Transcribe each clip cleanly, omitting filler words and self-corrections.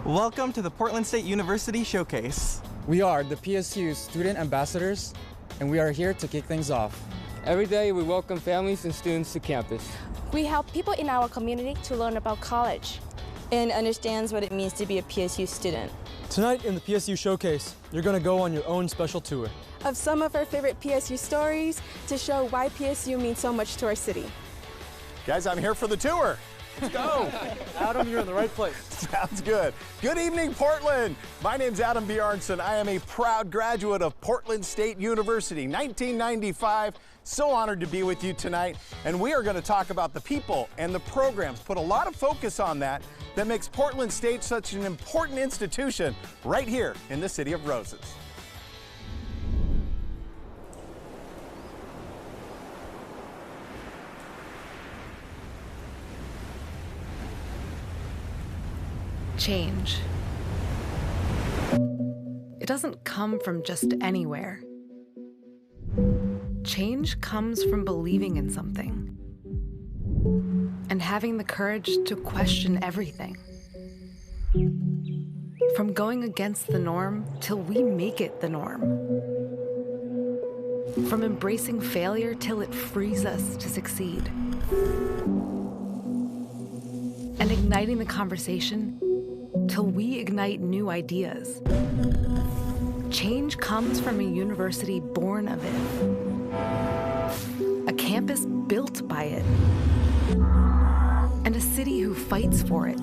Welcome to the Portland State University Showcase. We are the PSU Student Ambassadors, and we are here to kick things off. Every day we welcome families and students to campus. We help people in our community to learn about college and understands what it means to be a PSU student. Tonight in the PSU Showcase, you're going to go on your own special tour of some of our favorite PSU stories to show why PSU means so much to our city. Guys, I'm here for the tour. Let's go. Adam, you're in the right place. Sounds good. Good evening, Portland. My name's Adam Bjornson. I am a proud graduate of Portland State University, 1995. So honored to be with you tonight. And we are going to talk about the people and the programs, put a lot of focus on that makes Portland State such an important institution right here in the City of Roses. Change. It doesn't come from just anywhere. Change comes from believing in something and having the courage to question everything. From going against the norm till we make it the norm. From embracing failure till it frees us to succeed. And igniting the conversation till we ignite new ideas. Change comes from a university born of it, a campus built by it, and a city who fights for it.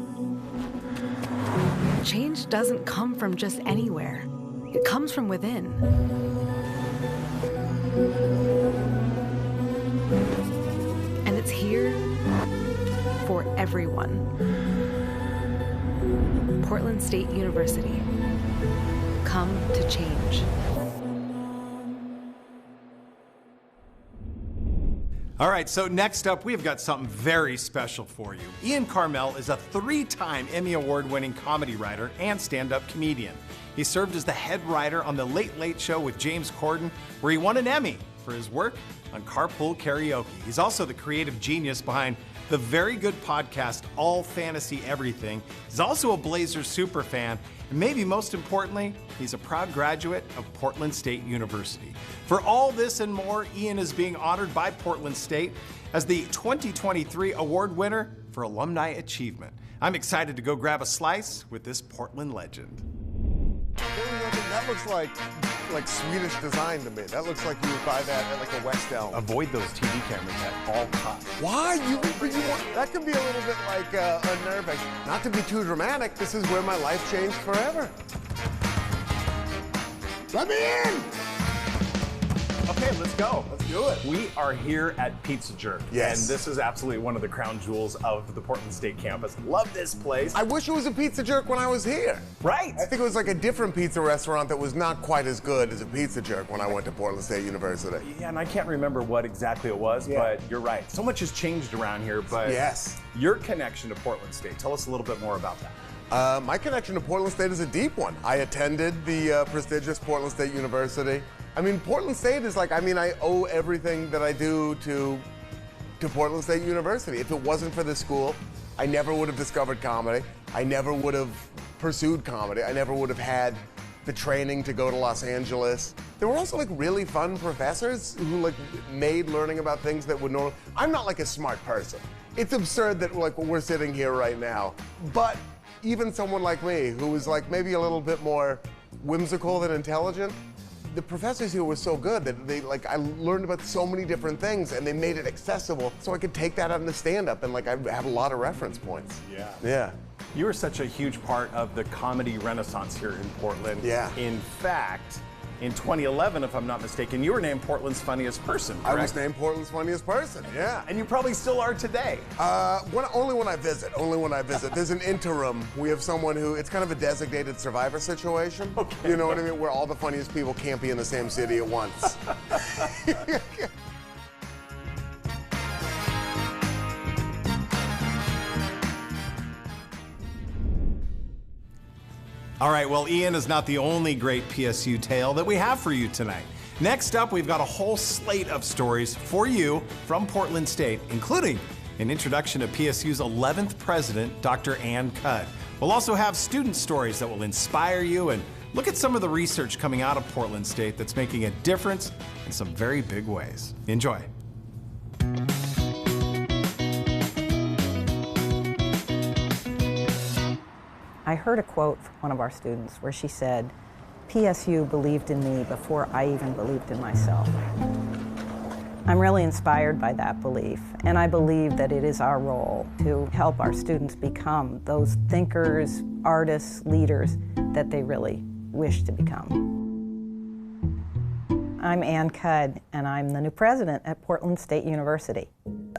Change doesn't come from just anywhere. It comes from within. And it's here for everyone. Portland State University. Come to change. All right, so next up, we've got something very special for you. Ann Carmel is a 3-time Emmy Award-winning comedy writer and stand-up comedian. He served as the head writer on The Late Late Show with James Corden, where he won an Emmy for his work on Carpool Karaoke. He's also the creative genius behind the very good podcast, All Fantasy Everything. He's also a Blazers superfan, and maybe most importantly, he's a proud graduate of Portland State University. For all this and more, Ian is being honored by Portland State as the 2023 award winner for Alumni Achievement. I'm excited to go grab a slice with this Portland legend. That looks like Swedish design to me. That looks like you would buy that at like a West Elm. Avoid those TV cameras at all times. Why? That could be a little bit like unnerving. Not to be too dramatic, this is where my life changed forever. Let me in! Okay, let's go. Let's do it. We are here at Pizza Jerk. Yes. And this is absolutely one of the crown jewels of the Portland State campus. Love this place. I wish it was a Pizza Jerk when I was here. Right. I think it was like a different pizza restaurant that was not quite as good as a Pizza Jerk when I went to Portland State University. Yeah, and I can't remember what exactly it was, but you're right. So much has changed around here, but yes. Your connection to Portland State, tell us a little bit more about that. My connection to Portland State is a deep one. I attended the prestigious Portland State University. I mean, Portland State is like, I owe everything that I do to Portland State University. If it wasn't for this school, I never would have discovered comedy. I never would have pursued comedy. I never would have had the training to go to Los Angeles. There were also like really fun professors who like made learning about things that would normally. I'm not like a smart person. It's absurd that like we're sitting here right now, but even someone like me who is like maybe a little bit more whimsical than intelligent, the professors here were so good that I learned about so many different things and they made it accessible so I could take that out into stand-up and like I have a lot of reference points. Yeah. Yeah. You were such a huge part of the comedy renaissance here in Portland. Yeah. In fact, in 2011, if I'm not mistaken, you were named Portland's funniest person, correct? I was named Portland's funniest person, yeah. And you probably still are today. Only when I visit, There's an interim. We have someone who, it's kind of a designated survivor situation. Okay. You know what I mean? Where all the funniest people can't be in the same city at once. All right, well, Ian is not the only great PSU tale that we have for you tonight. Next up, we've got a whole slate of stories for you from Portland State, including an introduction to PSU's 11th president, Dr. Ann Cudd. We'll also have student stories that will inspire you and look at some of the research coming out of Portland State that's making a difference in some very big ways. Enjoy. I heard a quote from one of our students where she said, "PSU believed in me before I even believed in myself." I'm really inspired by that belief, and I believe that it is our role to help our students become those thinkers, artists, leaders that they really wish to become. I'm Ann Cudd, and I'm the new president at Portland State University.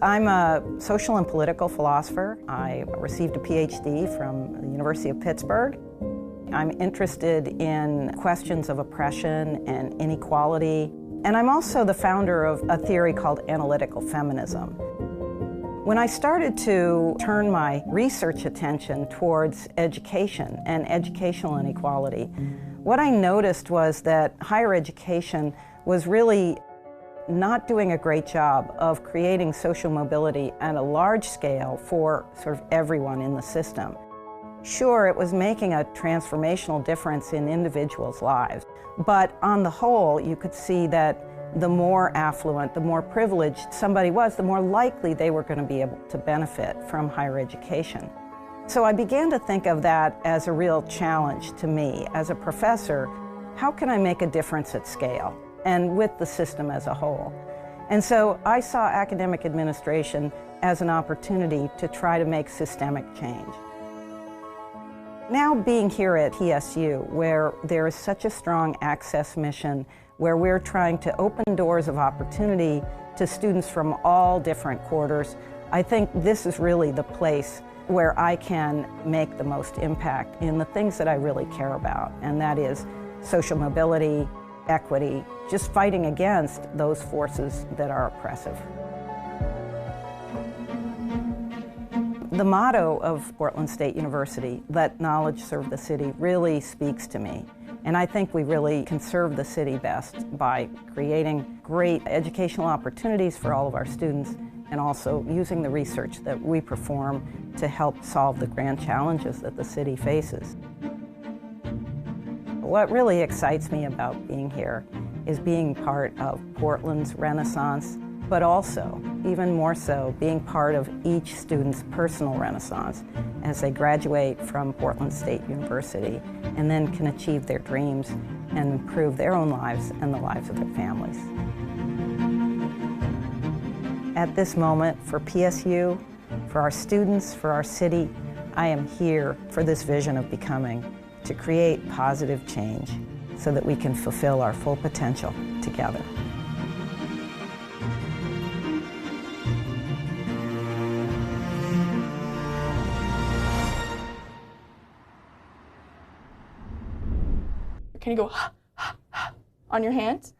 I'm a social and political philosopher. I received a PhD from the University of Pittsburgh. I'm interested in questions of oppression and inequality. And I'm also the founder of a theory called analytical feminism. When I started to turn my research attention towards education and educational inequality, what I noticed was that higher education was really not doing a great job of creating social mobility at a large scale for sort of everyone in the system. Sure, it was making a transformational difference in individuals' lives, but on the whole, you could see that the more affluent, the more privileged somebody was, the more likely they were going to be able to benefit from higher education. So I began to think of that as a real challenge to me as a professor. How can I make a difference at scale and with the system as a whole? And so I saw academic administration as an opportunity to try to make systemic change. Now being here at PSU, where there is such a strong access mission, where we're trying to open doors of opportunity to students from all different quarters, I think this is really the place where I can make the most impact in the things that I really care about, and that is social mobility, equity, just fighting against those forces that are oppressive. The motto of Portland State University, "Let knowledge serve the city," really speaks to me. And I think we really can serve the city best by creating great educational opportunities for all of our students and also using the research that we perform to help solve the grand challenges that the city faces. What really excites me about being here is being part of Portland's renaissance, but also, even more so, being part of each student's personal renaissance as they graduate from Portland State University and then can achieve their dreams and improve their own lives and the lives of their families. At this moment, for PSU, for our students, for our city, I am here for this vision of becoming, to create positive change so that we can fulfill our full potential together. Can you go on your hands?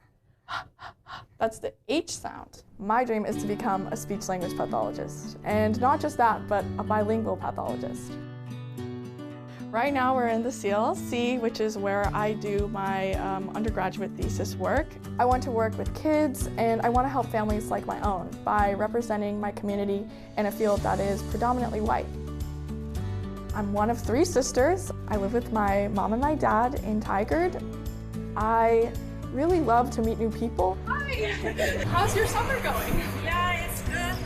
That's the H sound. My dream is to become a speech-language pathologist. And not just that, but a bilingual pathologist. Right now we're in the CLC, which is where I do my undergraduate thesis work. I want to work with kids, and I want to help families like my own by representing my community in a field that is predominantly white. I'm one of 3 sisters. I live with my mom and my dad in Tigard. I really love to meet new people. Hi! How's your summer going? Yeah, it's good.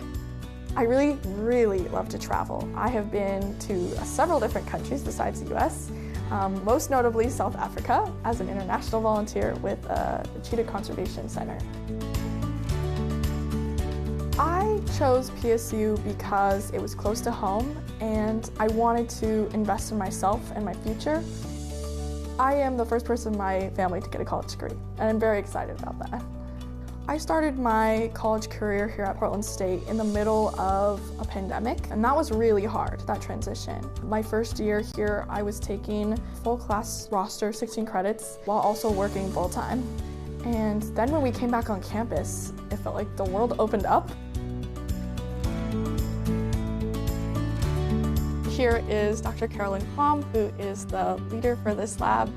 I really, really love to travel. I have been to several different countries besides the US, most notably South Africa as an international volunteer with the Cheetah Conservation Center. I chose PSU because it was close to home and I wanted to invest in myself and my future. I am the first person in my family to get a college degree, and I'm very excited about that. I started my college career here at Portland State in the middle of a pandemic, and that was really hard, that transition. My first year here, I was taking full class roster, 16 credits, while also working full time. And then when we came back on campus, it felt like the world opened up. Here is Dr. Carolyn Quam, who is the leader for this lab.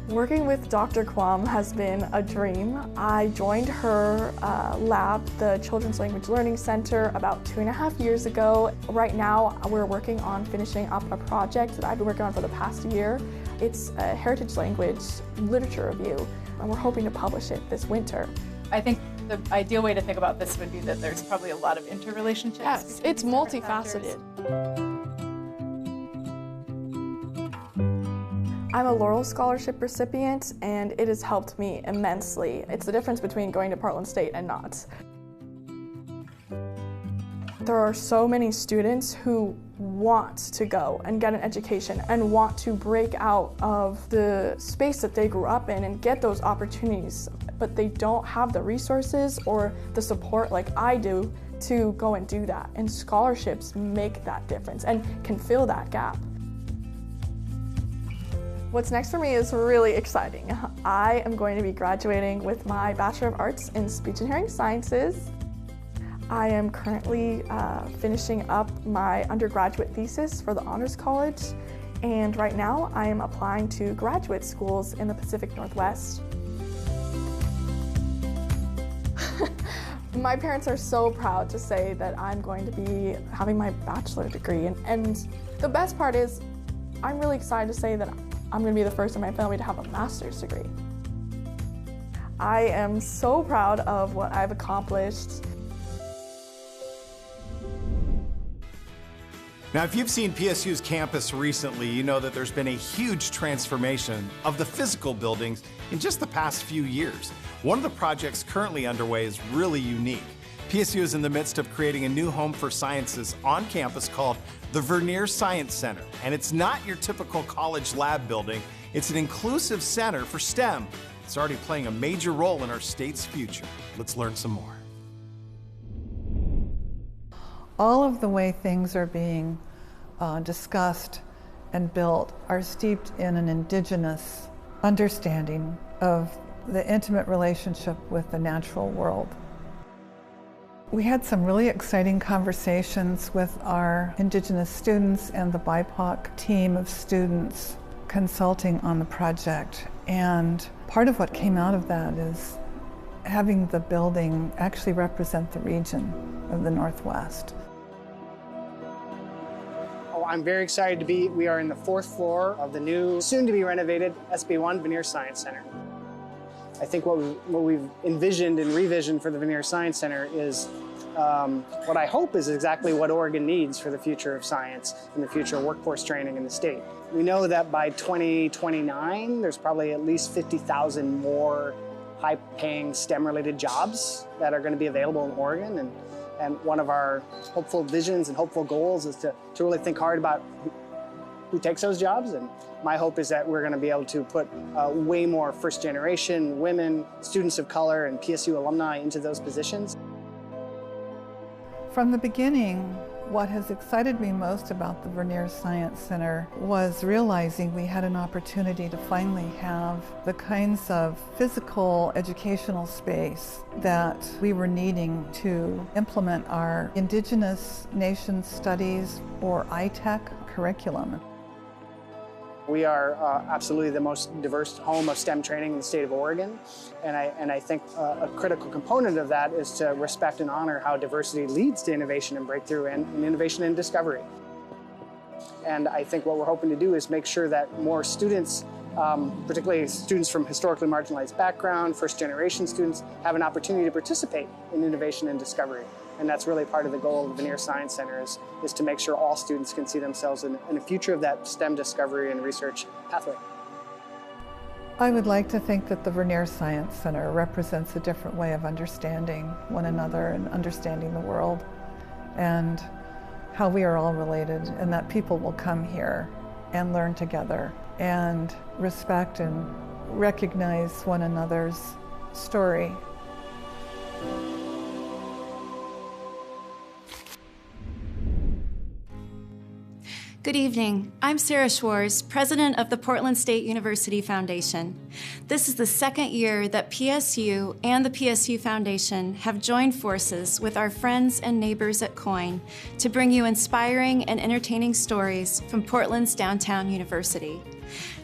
Working with Dr. Kwam has been a dream. I joined her lab, the Children's Language Learning Center, about 2.5 years ago. Right now, we're working on finishing up a project that I've been working on for the past year. It's a heritage language literature review, and we're hoping to publish it this winter. I think the ideal way to think about this would be that there's probably a lot of interrelationships. Yes, it's multifaceted. I'm a Laurel Scholarship recipient, and it has helped me immensely. It's the difference between going to Portland State and not. There are so many students who want to go and get an education and want to break out of the space that they grew up in and get those opportunities, but they don't have the resources or the support like I do to go and do that. And scholarships make that difference and can fill that gap. What's next for me is really exciting. I am going to be graduating with my Bachelor of Arts in Speech and Hearing Sciences. I am currently finishing up my undergraduate thesis for the Honors College, and right now I am applying to graduate schools in the Pacific Northwest. My parents are so proud to say that I'm going to be having my bachelor degree, and the best part is I'm really excited to say that I'm going to be the first in my family to have a master's degree. I am so proud of what I've accomplished. Now, if you've seen PSU's campus recently, you know that there's been a huge transformation of the physical buildings in just the past few years. One of the projects currently underway is really unique. PSU is in the midst of creating a new home for sciences on campus called the Vener Science Center. And it's not your typical college lab building. It's an inclusive center for STEM. It's already playing a major role in our state's future. Let's learn some more. All of the way things are being discussed and built are steeped in an indigenous understanding of the intimate relationship with the natural world. We had some really exciting conversations with our Indigenous students and the BIPOC team of students consulting on the project. And part of what came out of that is having the building actually represent the region of the Northwest. I'm very excited to be, we are in the 4th floor of the new, soon-to-be renovated SB1 Vener Science Center. I think what we've envisioned and revisioned for the Vener Science Center is what I hope is exactly what Oregon needs for the future of science and the future of workforce training in the state. We know that by 2029, there's probably at least 50,000 more high-paying STEM-related jobs that are going to be available in Oregon. And one of our hopeful visions and hopeful goals is to really think hard about who takes those jobs. And my hope is that we're going to be able to put way more first-generation women, students of color, and PSU alumni into those positions. From the beginning, what has excited me most about the Vener Science Center was realizing we had an opportunity to finally have the kinds of physical educational space that we were needing to implement our Indigenous Nations Studies or ITEC curriculum. We are absolutely the most diverse home of STEM training in the state of Oregon, and I think a critical component of that is to respect and honor how diversity leads to innovation and breakthrough and innovation and discovery. And I think what we're hoping to do is make sure that more students, particularly students from historically marginalized background, first-generation students, have an opportunity to participate in innovation and discovery. And that's really part of the goal of the Vener Science Center is to make sure all students can see themselves in a future of that STEM discovery and research pathway. I would like to think that the Vener Science Center represents a different way of understanding one another and understanding the world and how we are all related, and that people will come here and learn together and respect and recognize one another's story. Good evening. I'm Sarah Schwartz, president of the Portland State University Foundation. This is the second year that PSU and the PSU Foundation have joined forces with our friends and neighbors at COIN to bring you inspiring and entertaining stories from Portland's downtown university.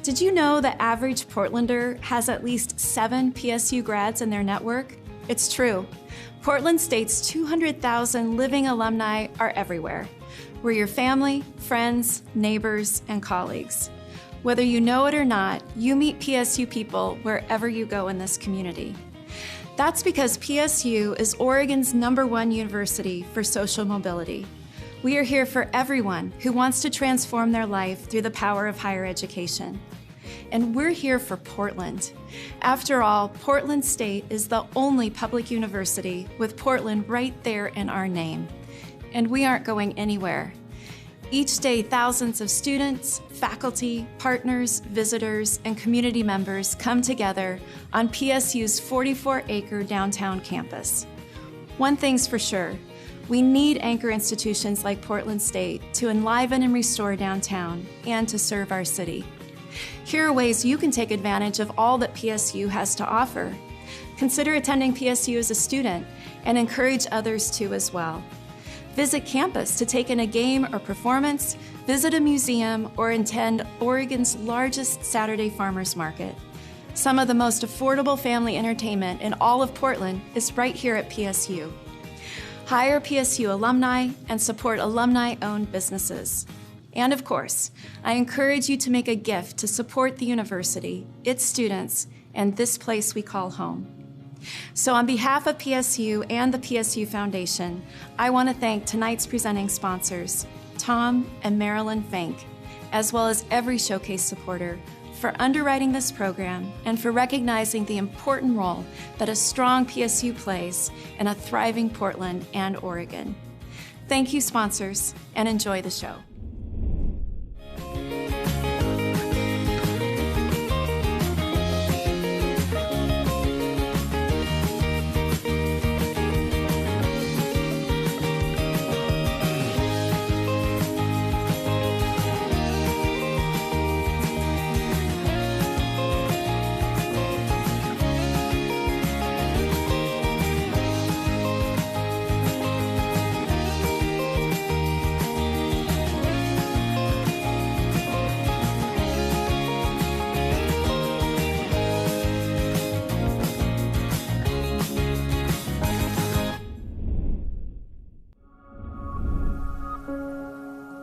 Did you know the average Portlander has at least 7 PSU grads in their network? It's true. Portland State's 200,000 living alumni are everywhere. We're your family, friends, neighbors, and colleagues. Whether you know it or not, you meet PSU people wherever you go in this community. That's because PSU is Oregon's #1 university for social mobility. We are here for everyone who wants to transform their life through the power of higher education. And we're here for Portland. After all, Portland State is the only public university with Portland right there in our name. And we aren't going anywhere. Each day, thousands of students, faculty, partners, visitors, and community members come together on PSU's 44-acre downtown campus. One thing's for sure, we need anchor institutions like Portland State to enliven and restore downtown and to serve our city. Here are ways you can take advantage of all that PSU has to offer. Consider attending PSU as a student and encourage others to as well. Visit campus to take in a game or performance, visit a museum, or attend Oregon's largest Saturday farmers market. Some of the most affordable family entertainment in all of Portland is right here at PSU. Hire PSU alumni and support alumni-owned businesses. And of course, I encourage you to make a gift to support the university, its students, and this place we call home. So on behalf of PSU and the PSU Foundation, I want to thank tonight's presenting sponsors, Tom and Marilyn Fink, as well as every Showcase supporter, for underwriting this program and for recognizing the important role that a strong PSU plays in a thriving Portland and Oregon. Thank you, sponsors, and enjoy the show.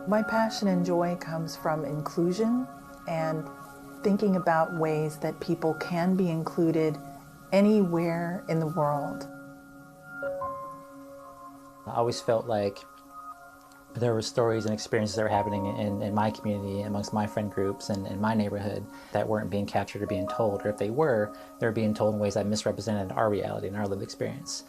My passion and joy comes from inclusion and thinking about ways that people can be included anywhere in the world. I always felt like there were stories and experiences that were happening in my community, amongst my friend groups and in my neighborhood that weren't being captured or being told, or if they were being told in ways that misrepresented our reality and our lived experience.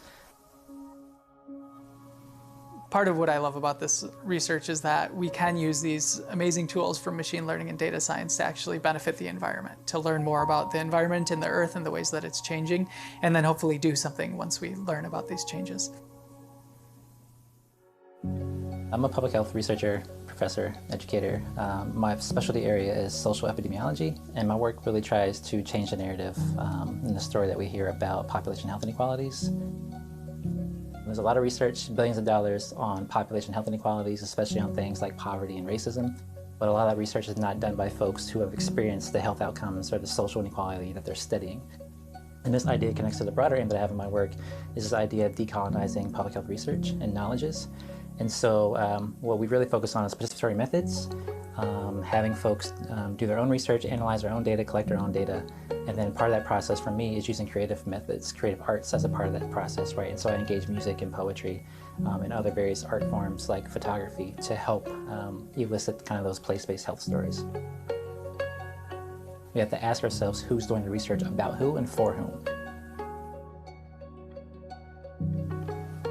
Part of what I love about this research is that we can use these amazing tools from machine learning and data science to actually benefit the environment, to learn more about the environment and the earth and the ways that it's changing, and then hopefully do something once we learn about these changes. I'm a public health researcher, professor, educator. My specialty area is social epidemiology, and my work really tries to change the narrative in the story that we hear about population health inequalities. There's a lot of research, billions of dollars, on population health inequalities, especially on things like poverty and racism. But a lot of that research is not done by folks who have experienced the health outcomes or the social inequality that they're studying. And this idea connects to the broader aim that I have in my work, is this idea of decolonizing public health research and knowledges. And so what we really focus on is participatory methods, having folks do their own research, analyze their own data, collect their own data. And then part of that process for me is using creative methods, creative arts as a part of that process, right? And so I engage music and poetry and other various art forms like photography to help elicit kind of those place-based health stories. We have to ask ourselves who's doing the research about who and for whom.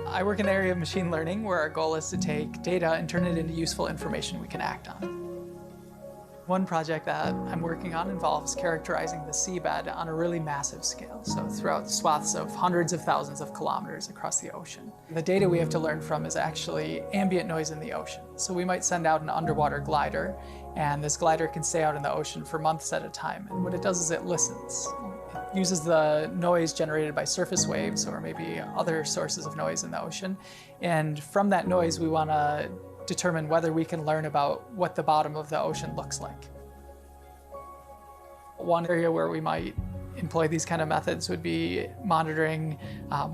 I work in the area of machine learning where our goal is to take data and turn it into useful information we can act on. One project that I'm working on involves characterizing the seabed on a really massive scale, so throughout swaths of hundreds of thousands of kilometers across the ocean. The data we have to learn from is actually ambient noise in the ocean. So we might send out an underwater glider, and this glider can stay out in the ocean for months at a time. And what it does is it listens. It uses the noise generated by surface waves or maybe other sources of noise in the ocean. And from that noise, we want to determine whether we can learn about what the bottom of the ocean looks like. One area where we might employ these kind of methods would be monitoring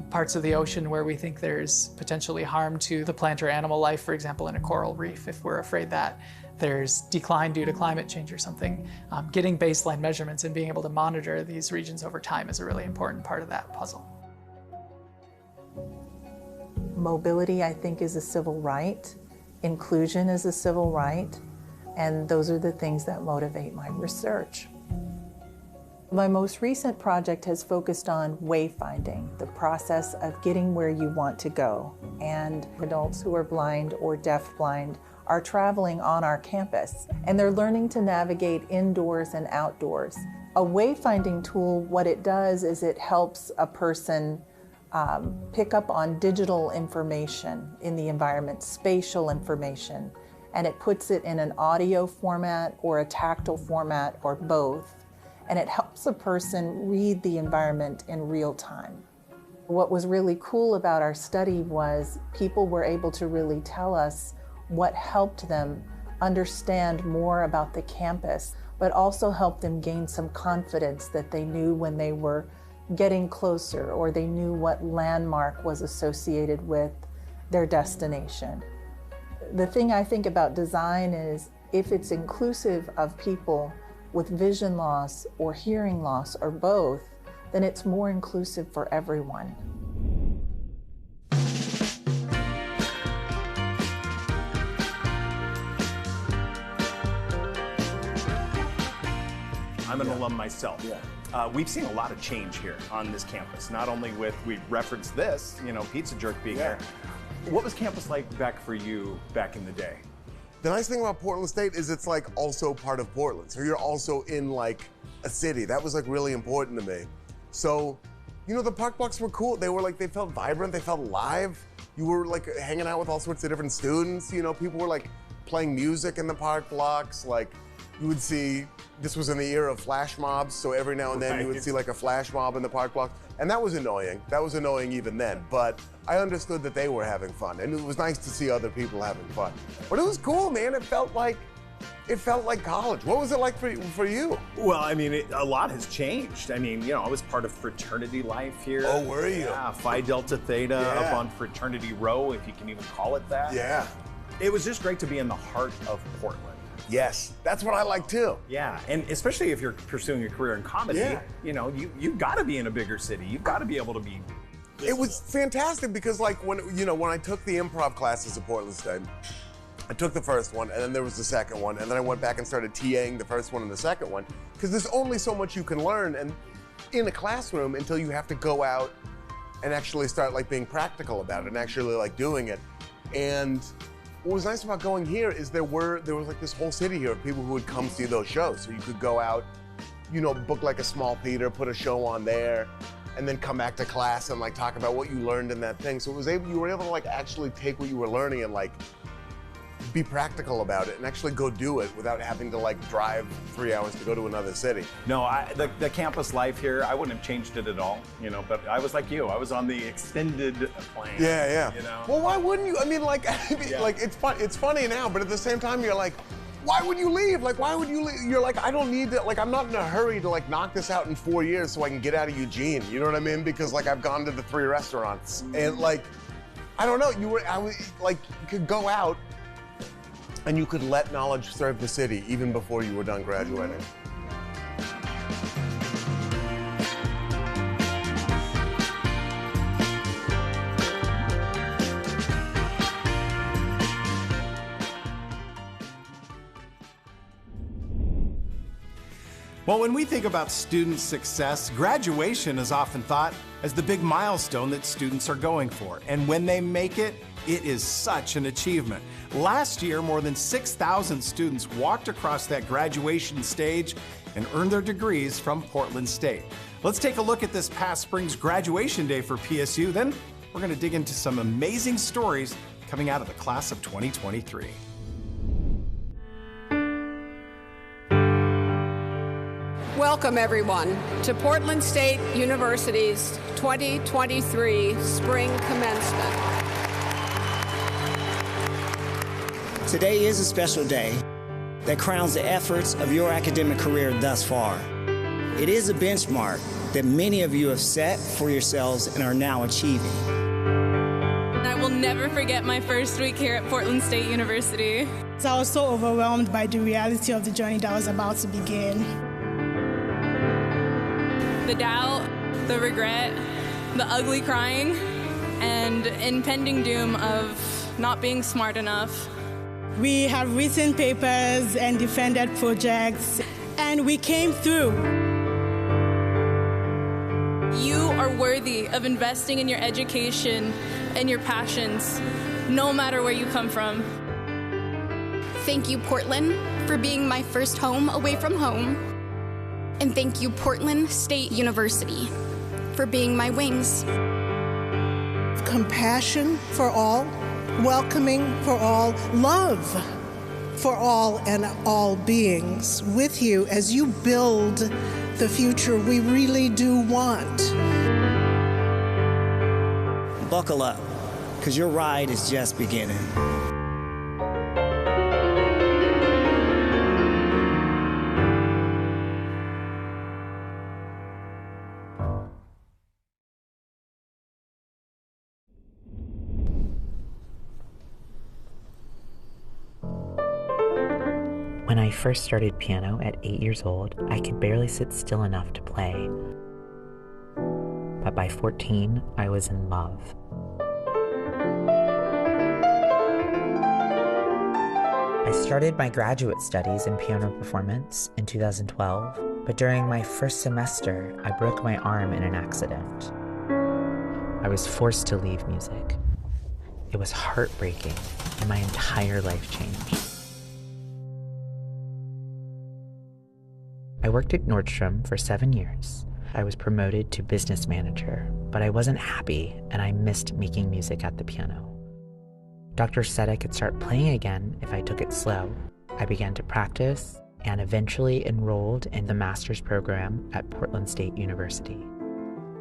parts of the ocean where we think there's potentially harm to the plant or animal life, for example, in a coral reef, if we're afraid that there's decline due to climate change or something. Getting baseline measurements and being able to monitor these regions over time is a really important part of that puzzle. Mobility, I think, is a civil right. Inclusion is a civil right, and those are the things that motivate my research. My most recent project has focused on wayfinding, the process of getting where you want to go. And adults who are blind or deafblind are traveling on our campus, and they're learning to navigate indoors and outdoors. A wayfinding tool, what it does is it helps a person pick up on digital information in the environment, spatial information, and it puts it in an audio format or a tactile format or both, and it helps a person read the environment in real time. What was really cool about our study was people were able to really tell us what helped them understand more about the campus, but also helped them gain some confidence that they knew when they were getting closer, or they knew what landmark was associated with their destination. The thing I think about design is if it's inclusive of people with vision loss or hearing loss or both, then it's more inclusive for everyone. I'm an alum myself. We've seen a lot of change here on this campus. Not only with, we referenced this, Pizza Jerk being here. What was campus like back for you back in the day? The nice thing about Portland State is it's like also part of Portland. So you're also in like a city. That was like really important to me. So, the park blocks were cool. They were like, they felt vibrant, they felt live. You were like hanging out with all sorts of different students. People were like playing music in the park blocks. Like you would see, this was in the era of flash mobs. So every now and then you would see like a flash mob in the park blocks. And that was annoying. That was annoying even then. But I understood that they were having fun. And it was nice to see other people having fun. But it was cool, man. It felt like college. What was it like for you? Well, a lot has changed. I was part of fraternity life here. Oh, were you? Yeah, Phi Delta Theta up on Fraternity Row, if you can even call it that. Yeah. It was just great to be in the heart of Portland. Yes, that's what I like too. Yeah, and especially if you're pursuing a career in comedy, you've got to be in a bigger city. You've got to be able to be. It was fantastic because when I took the improv classes at Portland State, I took the first one, and then there was the second one, and then I went back and started TAing the first one and the second one, because there's only so much you can learn and in a classroom until you have to go out and actually start being practical about it and actually doing it. And what was nice about going here is there was this whole city here of people who would come see those shows. So you could go out, book a small theater, put a show on there, and then come back to class and talk about what you learned in that thing. So you were able to actually take what you were learning and be practical about it and actually go do it without having to drive 3 hours to go to another city. No, the campus life here, I wouldn't have changed it at all, but I was like you. I was on the extended plane. Yeah. Well, why wouldn't you? It's funny now, but at the same time, you're like, why would you leave? Why would you leave? You're like, I don't need to, I'm not in a hurry to knock this out in 4 years so I can get out of Eugene. You know what I mean? Because I've gone to the 3 restaurants and I don't know, you could go out and you could let knowledge serve the city even before you were done graduating. Well, when we think about student success, graduation is often thought as the big milestone that students are going for. And when they make it, it is such an achievement. Last year, more than 6,000 students walked across that graduation stage and earned their degrees from Portland State. Let's take a look at this past spring's graduation day for PSU. Then we're going to dig into some amazing stories coming out of the class of 2023. Welcome, everyone, to Portland State University's 2023 Spring Commencement. Today is a special day that crowns the efforts of your academic career thus far. It is a benchmark that many of you have set for yourselves and are now achieving. I will never forget my first week here at Portland State University. I was so overwhelmed by the reality of the journey that was about to begin. The doubt, the regret, the ugly crying, and impending doom of not being smart enough. We have written papers and defended projects, and we came through. You are worthy of investing in your education and your passions, no matter where you come from. Thank you, Portland, for being my first home away from home. And thank you, Portland State University, for being my wings. Compassion for all, welcoming for all, love for all and all beings with you as you build the future we really do want. Buckle up, because your ride is just beginning. When I first started piano at 8 years old, I could barely sit still enough to play. But by 14, I was in love. I started my graduate studies in piano performance in 2012, but during my first semester, I broke my arm in an accident. I was forced to leave music. It was heartbreaking, and my entire life changed. I worked at Nordstrom for 7 years. I was promoted to business manager, but I wasn't happy and I missed making music at the piano. Doctor said I could start playing again if I took it slow. I began to practice and eventually enrolled in the master's program at Portland State University.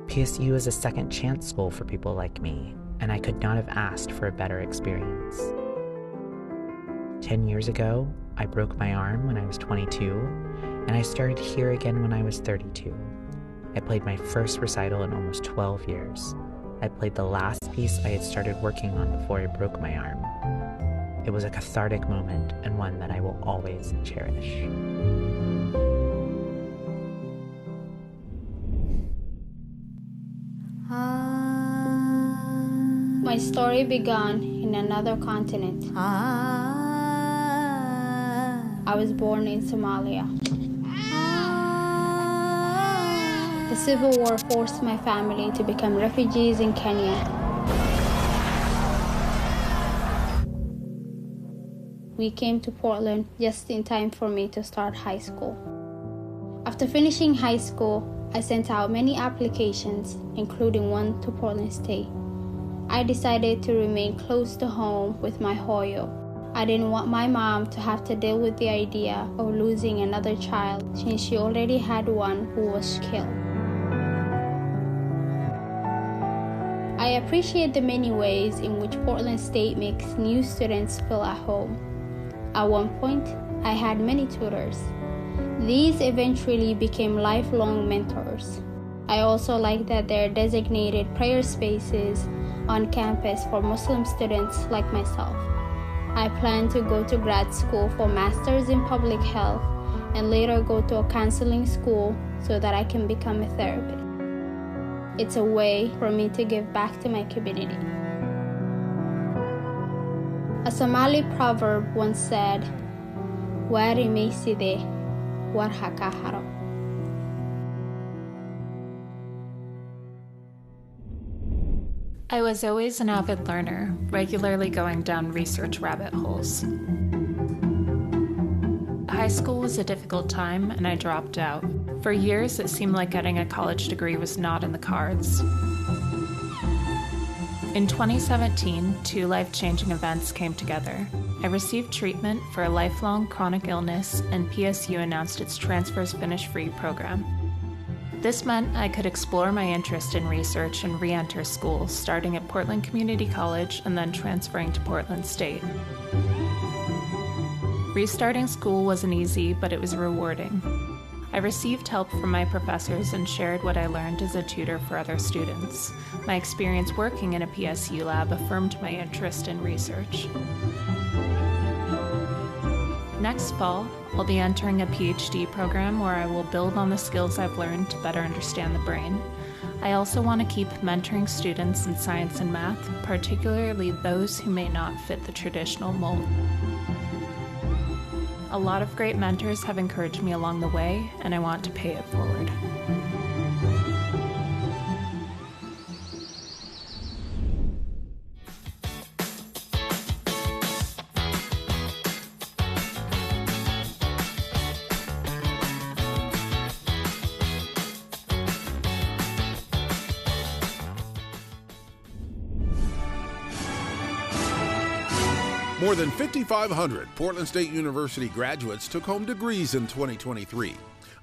PSU is a second chance school for people like me, and I could not have asked for a better experience. 10 years ago, I broke my arm when I was 22, and I started here again when I was 32. I played my first recital in almost 12 years. I played the last piece I had started working on before I broke my arm. It was a cathartic moment and one that I will always cherish. My story began in another continent. I was born in Somalia. The Civil War forced my family to become refugees in Kenya. We came to Portland just in time for me to start high school. After finishing high school, I sent out many applications, including one to Portland State. I decided to remain close to home with my Hoyo. I didn't want my mom to have to deal with the idea of losing another child since she already had one who was killed. I appreciate the many ways in which Portland State makes new students feel at home. At one point, I had many tutors. These eventually became lifelong mentors. I also like that there are designated prayer spaces on campus for Muslim students like myself. I plan to go to grad school for Masters in Public Health and later go to a counseling school so that I can become a therapist. It's a way for me to give back to my community. A Somali proverb once said, "Wari meyside, war ha ka haro." I was always an avid learner, regularly going down research rabbit holes. High school was a difficult time, and I dropped out. For years, it seemed like getting a college degree was not in the cards. In 2017, two life-changing events came together. I received treatment for a lifelong chronic illness, and PSU announced its Transfers Finish Free program. This meant I could explore my interest in research and re-enter school, starting at Portland Community College and then transferring to Portland State. Restarting school wasn't easy, but it was rewarding. I received help from my professors and shared what I learned as a tutor for other students. My experience working in a PSU lab affirmed my interest in research. Next fall, I'll be entering a PhD program where I will build on the skills I've learned to better understand the brain. I also want to keep mentoring students in science and math, particularly those who may not fit the traditional mold. A lot of great mentors have encouraged me along the way, and I want to pay it forward. More than 5,500 Portland State University graduates took home degrees in 2023.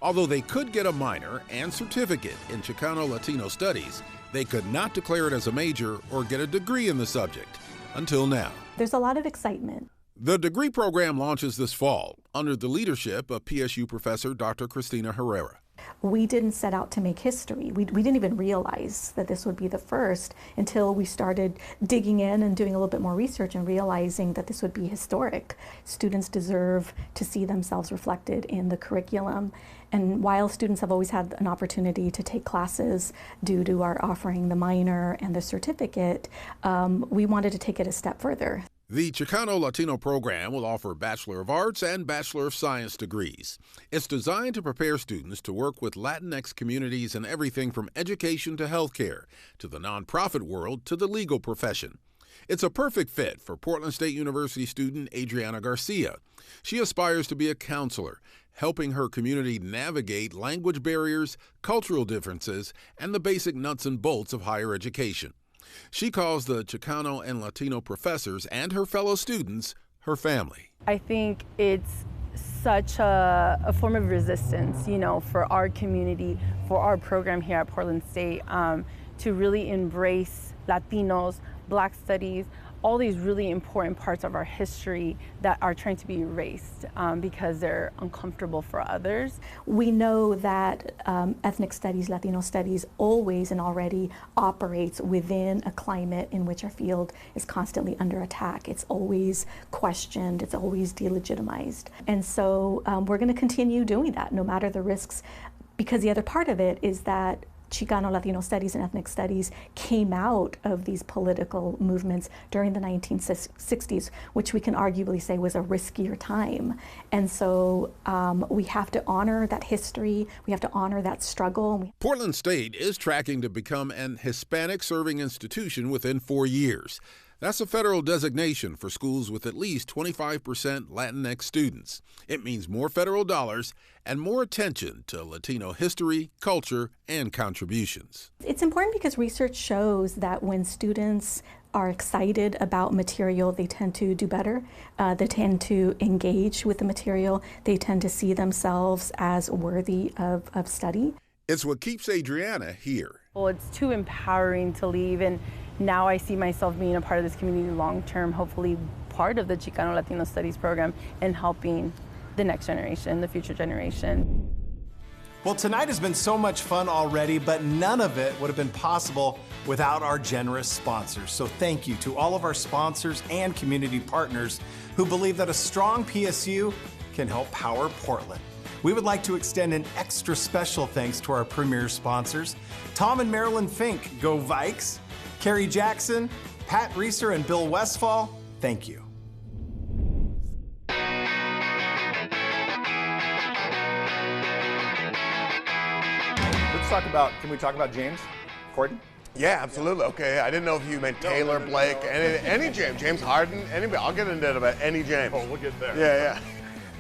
Although they could get a minor and certificate in Chicano Latino Studies, they could not declare it as a major or get a degree in the subject until now. There's a lot of excitement. The degree program launches this fall under the leadership of PSU professor Dr. Cristina Herrera. We didn't set out to make history. We didn't even realize that this would be the first until we started digging in and doing a little bit more research and realizing that this would be historic. Students deserve to see themselves reflected in the curriculum. And while students have always had an opportunity to take classes due to our offering the minor and the certificate, we wanted to take it a step further. The Chicano Latino program will offer Bachelor of Arts and Bachelor of Science degrees. It's designed to prepare students to work with Latinx communities in everything from education to healthcare, to the nonprofit world, to the legal profession. It's a perfect fit for Portland State University student Adriana Garcia. She aspires to be a counselor, helping her community navigate language barriers, cultural differences, and the basic nuts and bolts of higher education. She calls the Chicano and Latino professors and her fellow students her family. I think it's such a form of resistance, for our community, for our program here at Portland State, to really embrace Latinos, Black studies, all these really important parts of our history that are trying to be erased because they're uncomfortable for others. We know that ethnic studies, Latino studies, always and already operates within a climate in which our field is constantly under attack. It's always questioned, it's always delegitimized. And so we're going to continue doing that no matter the risks, because the other part of it is that Chicano Latino studies and ethnic studies came out of these political movements during the 1960s, which we can arguably say was a riskier time. And so we have to honor that history, we have to honor that struggle. Portland State is tracking to become an Hispanic serving institution within 4 years. That's a federal designation for schools with at least 25% Latinx students. It means more federal dollars and more attention to Latino history, culture, and contributions. It's important because research shows that when students are excited about material, they tend to do better. They tend to engage with the material. They tend to see themselves as worthy of study. It's what keeps Adriana here. Well, it's too empowering to leave, and now I see myself being a part of this community long-term, hopefully part of the Chicano Latino Studies program and helping the next generation, the future generation. Well, tonight has been so much fun already, but none of it would have been possible without our generous sponsors. So thank you to all of our sponsors and community partners who believe that a strong PSU can help power Portland. We would like to extend an extra special thanks to our premier sponsors, Tom and Marilyn Fink, go Vikes, Carrie Jackson, Pat Reeser, and Bill Westfall, thank you. Can we talk about James Corden? Yeah, absolutely. Okay, I didn't know if you meant Taylor, Blake, any James, James Harden, anybody. I'll get into it about any James. Oh, we'll get there. Yeah.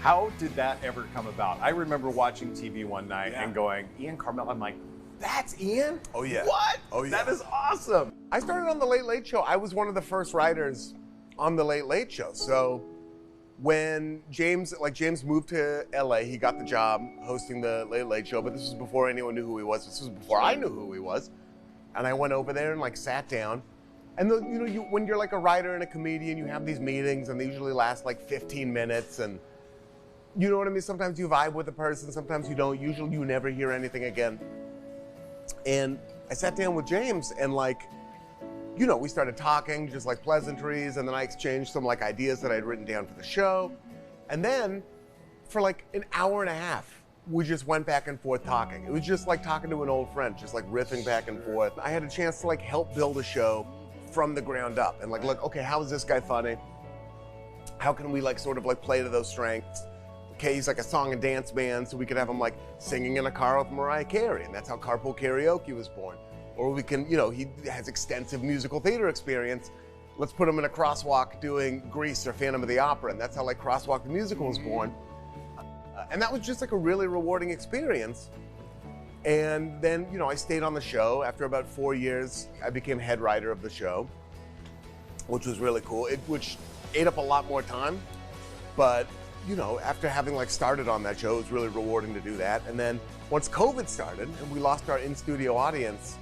How did that ever come about? I remember watching TV one night and going, Ian Carmel. I'm like, that's Ian? Oh yeah. What? Oh yeah. That is awesome. I started on the Late Late Show. I was one of the first writers on the Late Late Show. So when James moved to LA, he got the job hosting the Late Late Show, but this was before anyone knew who he was. This was before I knew who he was. And I went over there and like sat down. And when you're like a writer and a comedian, you have these meetings and they usually last like 15 minutes and you know what I mean? Sometimes you vibe with a person, sometimes you don't. Usually you never hear anything again. And I sat down with James and we started talking, just like pleasantries, and then I exchanged some like ideas that I'd written down for the show. And then for like an hour and a half, we just went back and forth talking. It was just like talking to an old friend, just like riffing back and forth. I had a chance to like help build a show from the ground up and like, look, okay, how is this guy funny? How can we like sort of like play to those strengths? Okay, he's like a song and dance band, so we could have him like singing in a car with Mariah Carey, and that's how Carpool Karaoke was born. Or we can, he has extensive musical theater experience. Let's put him in a crosswalk doing Grease or Phantom of the Opera, and that's how like Crosswalk the Musical was born. And that was just like a really rewarding experience. And then, I stayed on the show. After about 4 years, I became head writer of the show, which was really cool, which ate up a lot more time. But, after having like started on that show, it was really rewarding to do that. And then once COVID started and we lost our in-studio audience,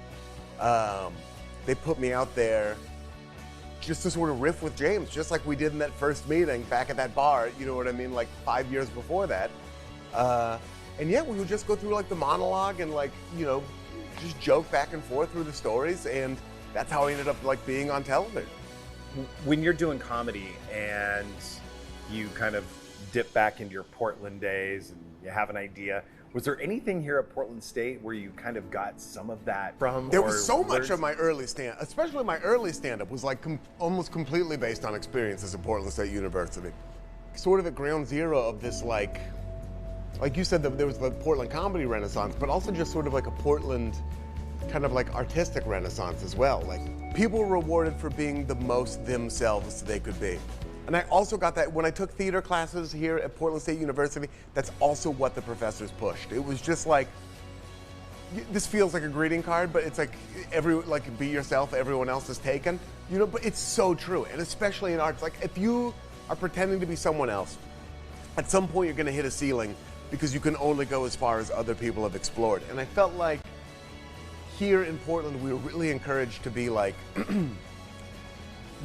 they put me out there just to sort of riff with James, just like we did in that first meeting back at that bar, you know what I mean, like 5 years before that. And yeah, we would just go through like the monologue and like, just joke back and forth through the stories, and that's how I ended up like being on television. When you're doing comedy and you kind of dip back into your Portland days and you have an idea, was there anything here at Portland State where you kind of got some of that from? There was so much of my early especially my early stand-up was like almost completely based on experiences at Portland State University. Sort of at ground zero of this like you said, there was the Portland comedy renaissance, but also just sort of like a Portland kind of like artistic renaissance as well. Like people were rewarded for being the most themselves they could be. And I also got that when I took theater classes here at Portland State University, that's also what the professors pushed. It was just like, this feels like a greeting card, but it's like be yourself, everyone else is taken. But it's so true. And especially in arts, like if you are pretending to be someone else, at some point you're gonna hit a ceiling because you can only go as far as other people have explored. And I felt like here in Portland, we were really encouraged to be like,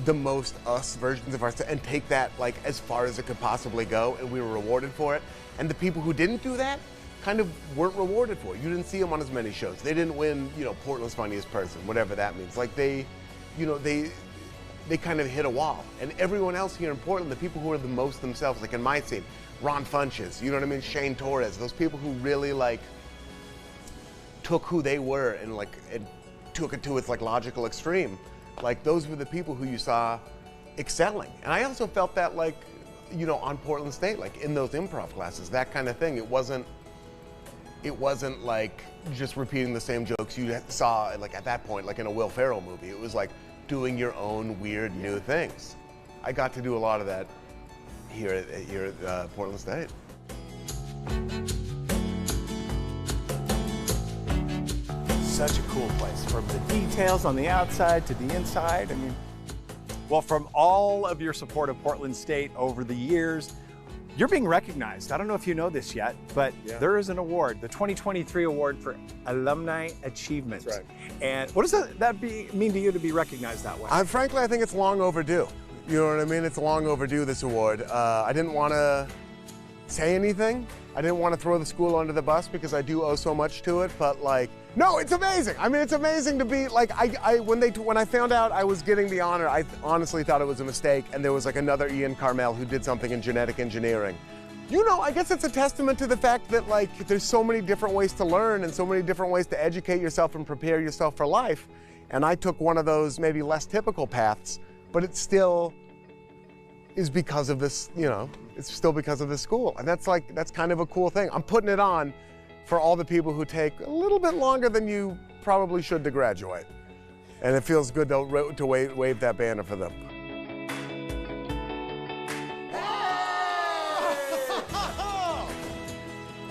the most us versions of ourselves and take that like as far as it could possibly go, and we were rewarded for it. And the people who didn't do that kind of weren't rewarded for it. You didn't see them on as many shows. They didn't win, Portland's funniest person, whatever that means. Like they kind of hit a wall. And everyone else here in Portland, the people who are the most themselves, like in my scene, Ron Funches, you know what I mean? Shane Torres, those people who really like took who they were and took it to its like logical extreme. Like those were the people who you saw excelling. And I also felt that like, on Portland State, like in those improv classes, that kind of thing. It wasn't like just repeating the same jokes you saw like at that point, like in a Will Ferrell movie. It was like doing your own weird new things. I got to do a lot of that here at Portland State. Such a cool place, from the details on the outside to the inside. I mean, well, from all of your support of Portland State over the years, you're being recognized. I don't know if you know this yet, but there is an award, the 2023 Award for Alumni Achievement. That's right. And what does that mean to you to be recognized that way? Frankly, I think it's long overdue. You know what I mean? It's long overdue, this award. I didn't want to say anything. I didn't want to throw the school under the bus because I do owe so much to it, but like, no, it's amazing. I mean, it's amazing to be like, when I found out I was getting the honor, I honestly thought it was a mistake, and there was like another Ian Carmel who did something in genetic engineering. I guess it's a testament to the fact that like, there's so many different ways to learn and so many different ways to educate yourself and prepare yourself for life. And I took one of those maybe less typical paths, but it still is because of this, it's still because of this school. And that's kind of a cool thing. I'm putting it on for all the people who take a little bit longer than you probably should to graduate. And it feels good to wave that banner for them.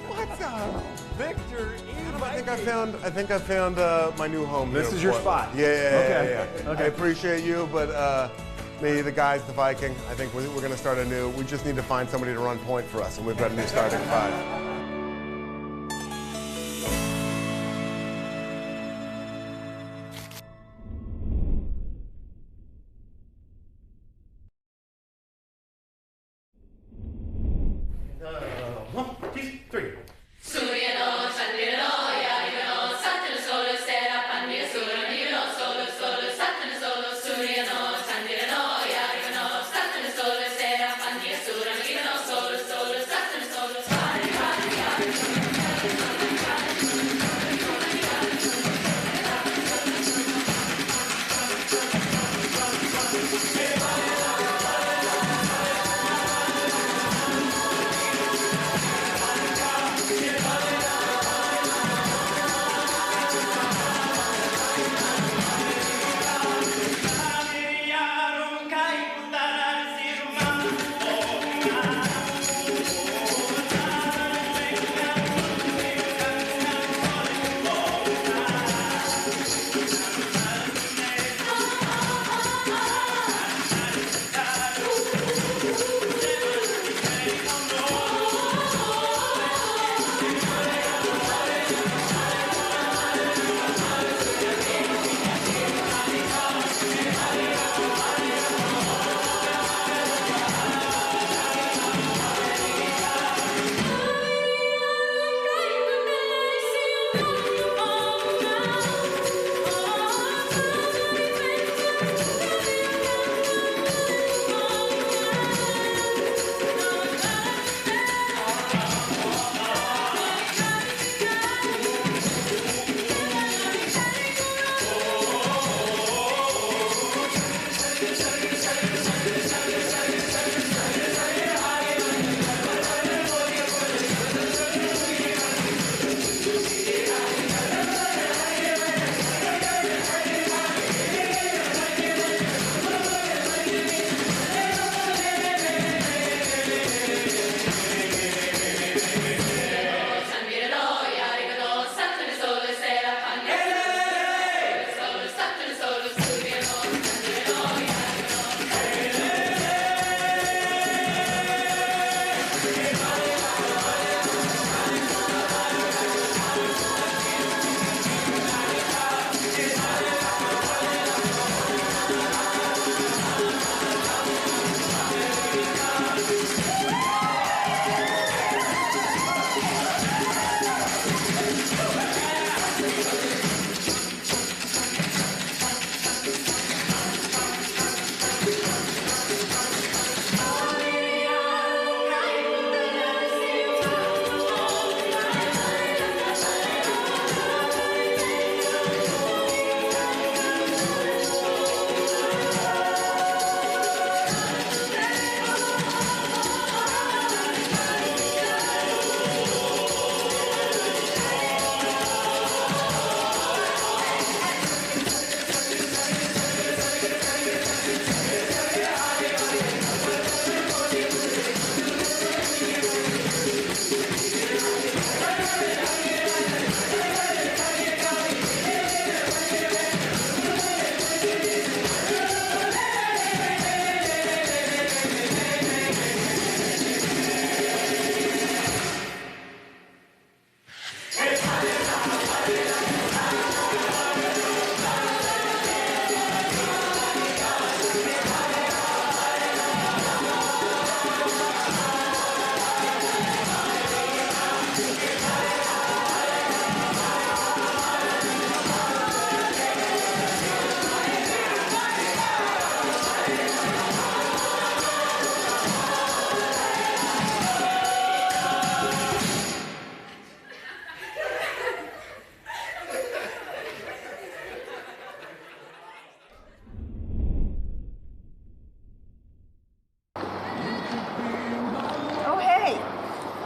What's up? Victor, I think I found my new home. This is your spot? Yeah. Okay. I appreciate you, but me, the guys, the Viking, I think we're going to start anew. We just need to find somebody to run point for us, and we've got a new starting five.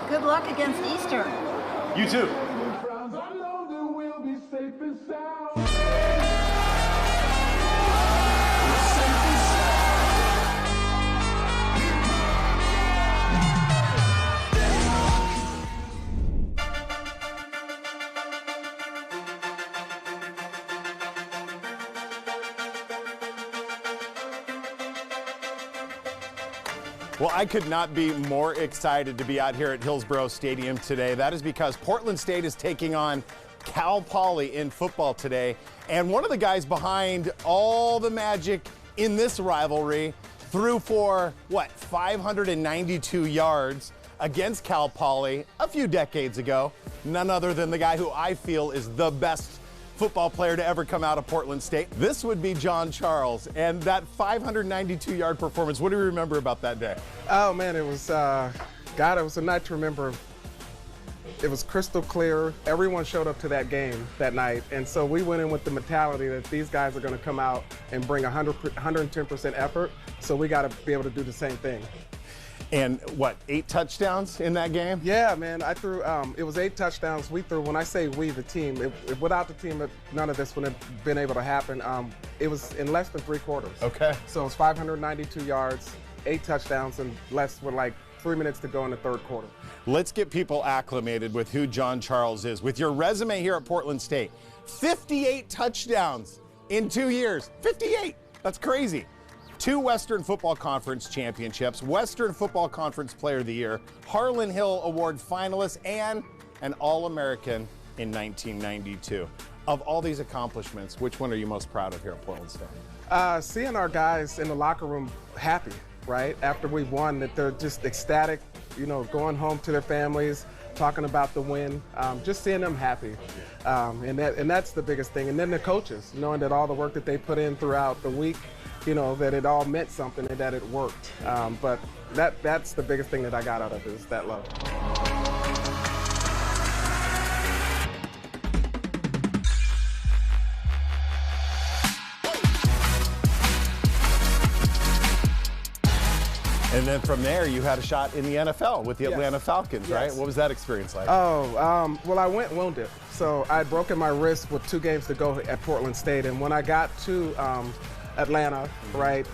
Good luck against Eastern. You too. Well, I could not be more excited to be out here at Hillsborough Stadium today. That is because Portland State is taking on Cal Poly in football today. And one of the guys behind all the magic in this rivalry threw for, 592 yards against Cal Poly a few decades ago. None other than the guy who I feel is the best football player to ever come out of Portland State. This would be John Charles, and that 592-yard performance. What do you remember about that day? Oh man, it was, God, it was a night to remember. It was crystal clear. Everyone showed up to that game that night, and so we went in with the mentality that these guys are going to come out and bring 110% effort, so we got to be able to do the same thing. And 8 touchdowns in that game? Yeah, man, I threw, it was 8 touchdowns. We threw, when I say we, the team, without the team, none of this would have been able to happen. It was in less than 3 quarters. Okay. So it was 592 yards, 8 touchdowns, and less with 3 minutes to go in the third quarter. Let's get people acclimated with who John Charles is. With your resume here at Portland State, 58 touchdowns in 2 years. 58, that's crazy. 2 Western Football Conference championships, Western Football Conference Player of the Year, Harlan Hill Award finalist, and an All-American in 1992. Of all these accomplishments, which one are you most proud of here at Portland State? Seeing our guys in the locker room happy, right? After we won, that they're just ecstatic, going home to their families, talking about the win, just seeing them happy. And that's the biggest thing. And then the coaches, knowing that all the work that they put in throughout the week, that it all meant something and that it worked. But that's the biggest thing that I got out of it, is that love. And then from there, you had a shot in the NFL with the Atlanta Falcons, right? What was that experience like? Well, I went wounded. So I'd broken my wrist with 2 games to go at Portland State. And when I got to Atlanta, right,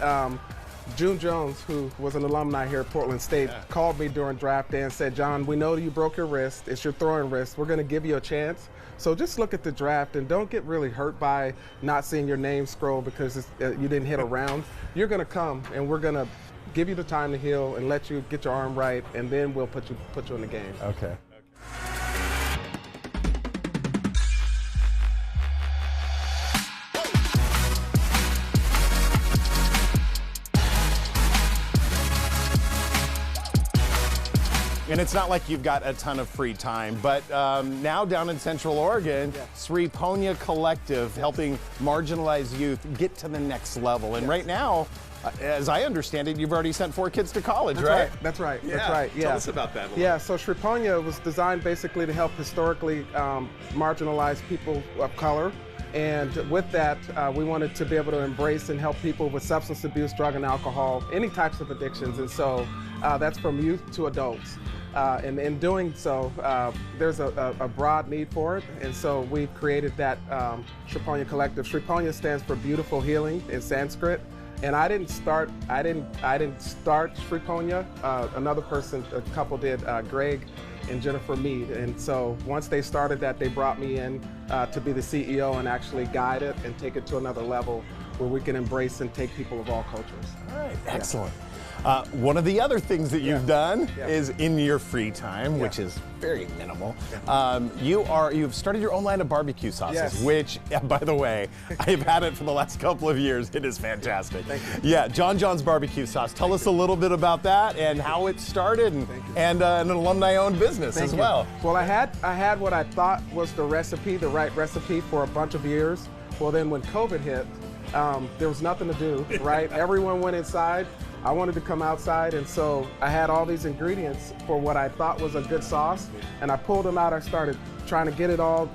June Jones, who was an alumni here at Portland State, called me during draft day and said, John, we know you broke your wrist. It's your throwing wrist. We're going to give you a chance. So just look at the draft and don't get really hurt by not seeing your name scroll because you didn't hit a round. You're going to come and we're going to give you the time to heal and let you get your arm right, and then we'll put you in the game. Okay. And it's not like you've got a ton of free time, but now down in Central Oregon, Sri Ponya Collective helping marginalized youth get to the next level. And right now, as I understand it, you've already sent 4 kids to college, right? That's right. Yeah. That's right. Tell us about that. Yeah. So Sri Ponya was designed basically to help historically marginalized people of color. And with that, we wanted to be able to embrace and help people with substance abuse, drug and alcohol, any types of addictions. And so that's from youth to adults. And in doing so, there's a broad need for it. And so we've created that Sri Ponya Collective. Sri Ponya stands for beautiful healing in Sanskrit. And I didn't start Sri Ponya. Another person, a couple did, Greg and Jennifer Mead. And so once they started that, they brought me in to be the CEO and actually guide it and take it to another level where we can embrace and take people of all cultures. All right, excellent. One of the other things that you've done is in your free time, which is very minimal. You've started your own line of barbecue sauces, which, by the way, I've had it for the last couple of years. It is fantastic. Thank you. Yeah, John John's barbecue sauce. Tell us a little bit about that and how it started, and an alumni-owned business as well. Well, I had what I thought was the right recipe for a bunch of years. Well, then when COVID hit, there was nothing to do, right? Everyone went inside. I wanted to come outside, and so I had all these ingredients for what I thought was a good sauce, and I pulled them out. I started trying to get it all,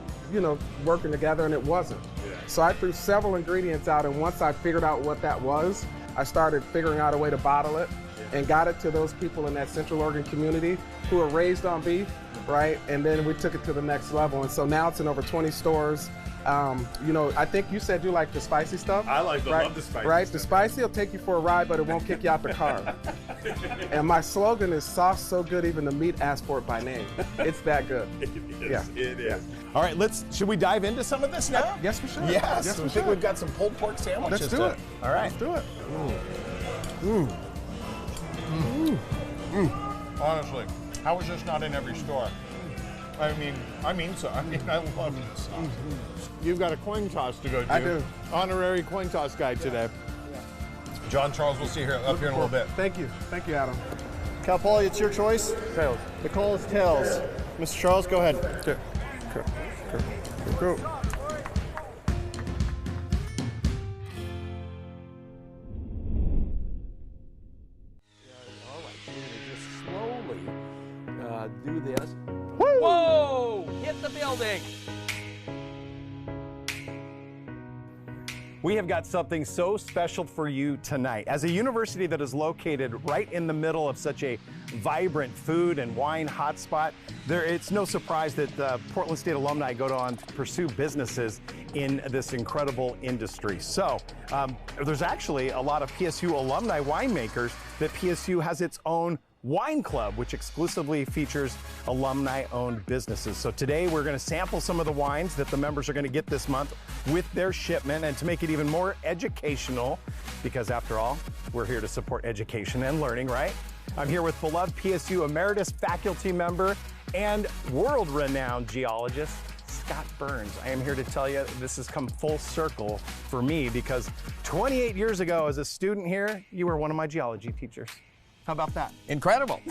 working together, and it wasn't. So I threw several ingredients out, and once I figured out what that was, I started figuring out a way to bottle it and got it to those people in that Central Oregon community who are raised on beef, right? And then we took it to the next level, and so now it's in over 20 stores. I think you said you like the spicy stuff. I love the spicy stuff. The spicy will take you for a ride, but it won't kick you out the car. And my slogan is sauce so good even the meat asks for it by name. It's that good. It is. All right, should we dive into some of this now? Yes, we should. Yes, I think we've got some pulled pork sandwiches. Let's do it. All right. Let's do it. Honestly, how is this not in every store? I mean, I love this sauce. You've got a coin toss to go do. I do. Honorary coin toss guy today. John Charles, we'll see you up here in a little bit. Thank you, Adam. Cal Poly, it's your choice. Tails. The call is tails. Mr. Charles, go ahead. Go. Do this. Woo! Whoa! Hit the building! We have got something so special for you tonight. As a university that is located right in the middle of such a vibrant food and wine hotspot, it's no surprise that Portland State alumni go on to pursue businesses in this incredible industry. So there's actually a lot of PSU alumni winemakers that PSU has its own wine club, which exclusively features alumni-owned businesses. So today we're going to sample some of the wines that the members are going to get this month with their shipment, and to make it even more educational, because after all, we're here to support education and learning, right? I'm here with beloved PSU emeritus faculty member and world-renowned geologist, Scott Burns. I am here to tell you this has come full circle for me, because 28 years ago as a student here, you were one of my geology teachers. How about that? Incredible.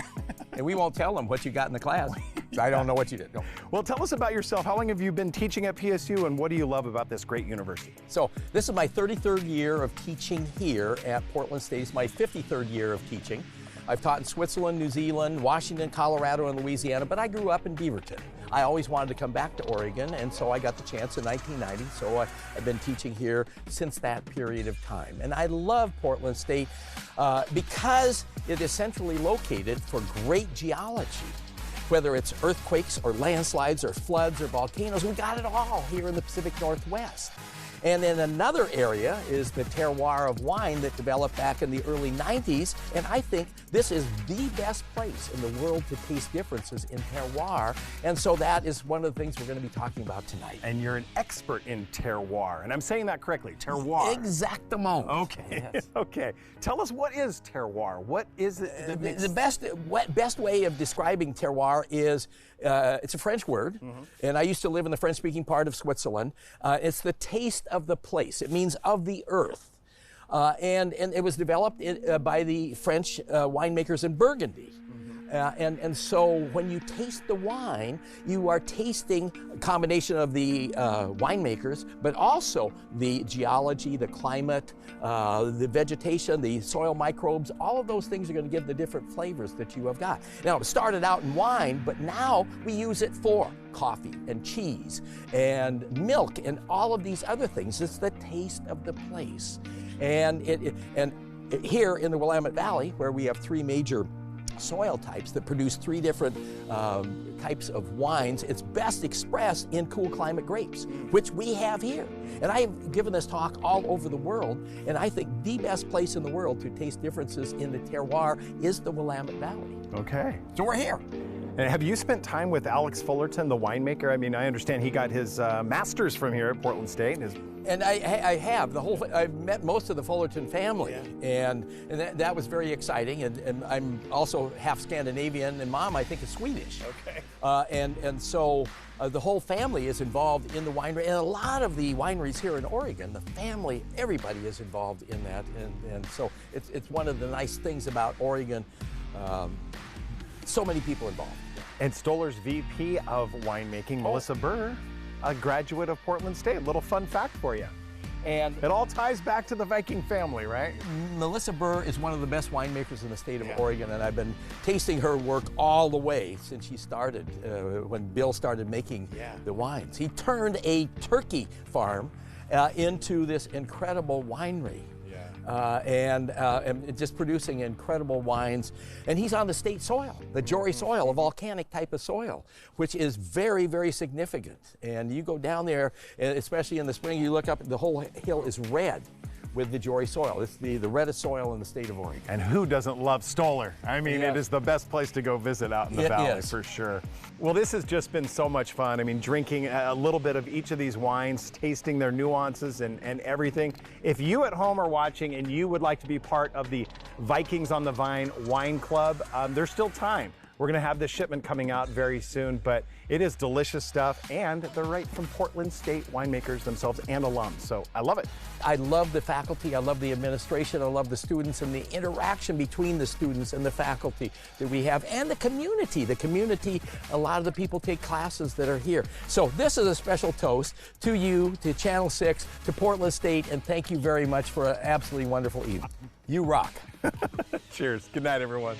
And we won't tell them what you got in the class. I don't know what you did. No. Well, tell us about yourself. How long have you been teaching at PSU, and what do you love about this great university? So this is my 33rd year of teaching here at Portland State. It's my 53rd year of teaching. I've taught in Switzerland, New Zealand, Washington, Colorado, and Louisiana, but I grew up in Beaverton. I always wanted to come back to Oregon, and so I got the chance in 1990, so I've been teaching here since that period of time. And I love Portland State because it is centrally located for great geology. Whether it's earthquakes or landslides or floods or volcanoes, we got it all here in the Pacific Northwest. And then another area is the terroir of wine that developed back in the early 90s. And I think this is the best place in the world to taste differences in terroir. And so that is one of the things we're going to be talking about tonight. And you're an expert in terroir. And I'm saying that correctly, terroir. Exactement. Okay. Yes. Okay. Tell us, what is terroir? What is it? The best way of describing terroir is it's a French word, and I used to live in the French-speaking part of Switzerland. It's the taste of the place. It means of the earth. And it was developed by the French winemakers in Burgundy. And so when you taste the wine, you are tasting a combination of the winemakers, but also the geology, the climate, the vegetation, the soil microbes. All of those things are going to give the different flavors that you have got. Now, it started out in wine, but now we use it for coffee and cheese and milk and all of these other things. It's the taste of the place. And here in the Willamette Valley, where we have three major soil types that produce three different types of wines, it's best expressed in cool climate grapes, which we have here. And I have given this talk all over the world, and I think the best place in the world to taste differences in the terroir is the Willamette Valley. Okay. So we're here. And have you spent time with Alex Fullerton, the winemaker? I mean, I understand he got his master's from here at Portland State. And I have. I've met most of the Fullerton family, and that was very exciting. And I'm also half Scandinavian, and Mom, I think, is Swedish. Okay. And so the whole family is involved in the winery, and a lot of the wineries here in Oregon, the family, everybody is involved in that, and so it's one of the nice things about Oregon. So many people involved. And Stoller's VP of winemaking, Melissa Burr, a graduate of Portland State. Little fun fact for you. And it all ties back to the Viking family, right? Melissa Burr is one of the best winemakers in the state of Oregon, and I've been tasting her work all the way since she started, when Bill started making the wines. He turned a turkey farm into this incredible winery. And just producing incredible wines. And he's on the state soil, the Jory soil, a volcanic type of soil, which is very, very significant. And you go down there, especially in the spring, you look up, the whole hill is red with the Jory soil. It's the reddest soil in the state of Oregon. And who doesn't love Stoller? I mean, Yeah. it is the best place to go visit out in the valley for sure. Well, this has just been so much fun. I mean, drinking a little bit of each of these wines, tasting their nuances and everything. If you at home are watching and you would like to be part of the Vikings on the Vine Wine Club, there's still time. We're going to have this shipment coming out very soon, but it is delicious stuff, and they're right from Portland State winemakers themselves and alums, so I love it. I love the faculty, I love the administration, I love the students and the interaction between the students and the faculty that we have, and the community. The community, a lot of the people take classes that are here. So this is a special toast to you, to Channel 6, to Portland State, and thank you very much for an absolutely wonderful evening. You rock. Cheers. Good night, everyone.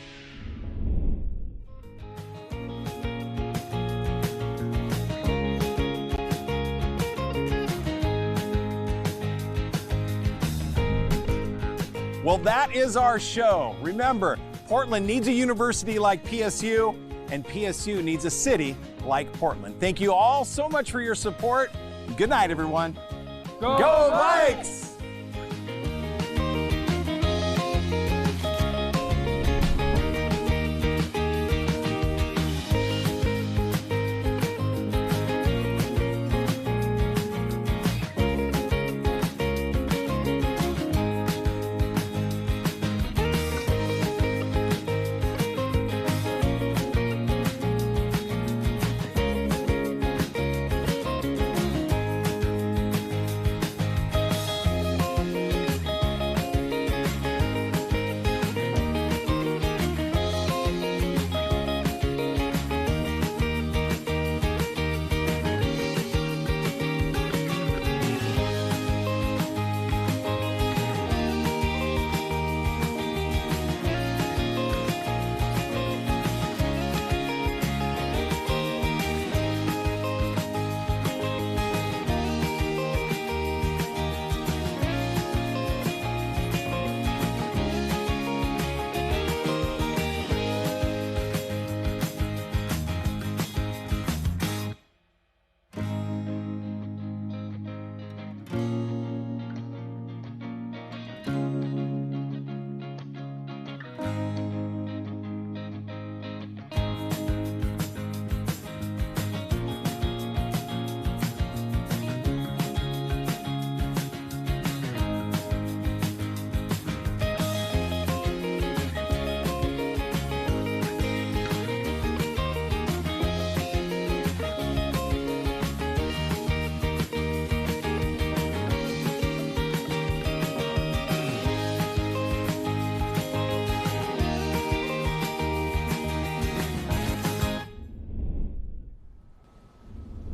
Well, that is our show. Remember, Portland needs a university like PSU, and PSU needs a city like Portland. Thank you all so much for your support. Good night, everyone. Go Vikes!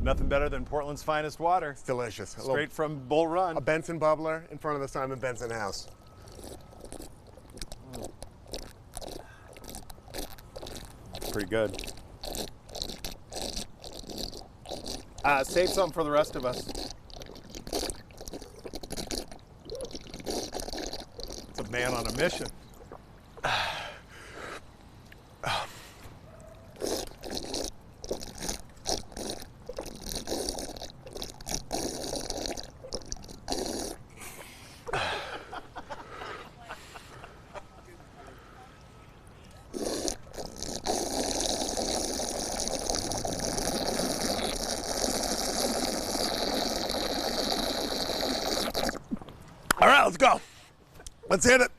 Nothing better than Portland's finest water. It's delicious. Straight from Bull Run. A Benson bubbler in front of the Simon Benson house. Pretty good. Save some for the rest of us. It's a man on a mission. All right, let's go. Let's hit it.